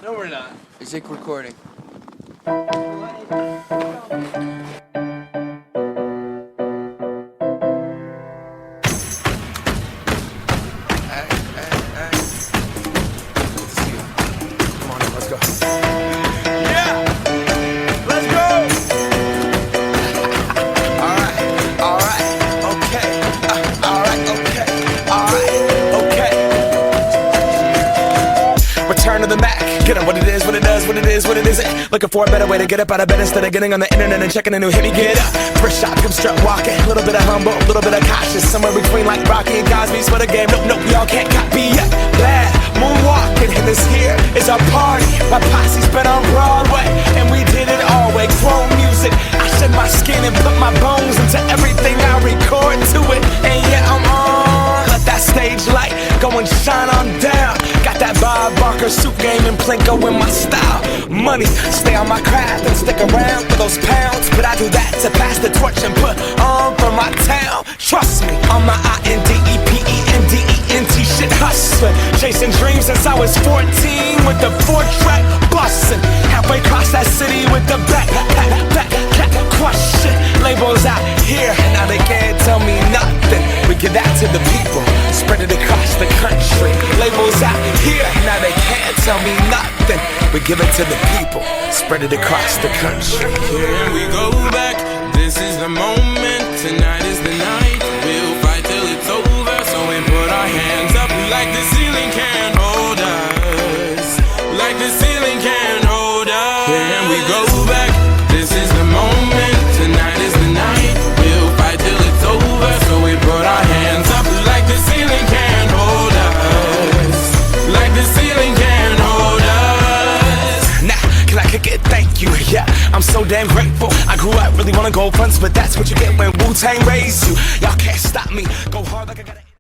No, we're not. Is it recording? Return to the Mac, get up what it is, what it does, what it is, what it isn't. Looking for a better way to get up out of bed instead of getting on the internet and checking a new hit. Me get up, first shot, come strut walking. A little bit of humble, a little bit of cautious. Somewhere between like Rocky and Cosby's for the game. Nope, nope, y'all can't copy yet. Glad moonwalking, and this here is our party. My posse's been on Broadway, and we did it all way. Grown music, I shed my skin and put my bones into everything I record to it. And yeah, I'm on. Let that stage light go and shine on down. Got that Bob Barker suit game and Plinko in my style. Money, stay on my craft and stick around for those pounds. But I do that to pass the torch and put on for my town. Trust me, on my INDEPENDENT shit hustling. Chasing dreams since I was 14 with the 4-track bustin'. Halfway across that city with the back crushing. Labels out here, now they can't tell me nothing. We give that to the people, spread it across the country. Labels out here, now they can't tell me nothing. We give it to the people, spread it across the country. Here we go back, this is the moment, tonight is the night. We'll fight till it's over, so we put our hands up like the ceiling can't hold us. Like the ceiling can't hold us. Here we go back, this is the moment, tonight is the night. We'll fight till it's over, so we put our hands up like the ceiling can't hold us. Like the ceiling can't hold us. Nah, can I kick it? Thank you, yeah, I'm so damn grateful. I grew up really wanna go fronts, but that's what you get when Wu-Tang raised you. Y'all can't stop me, go hard like I gotta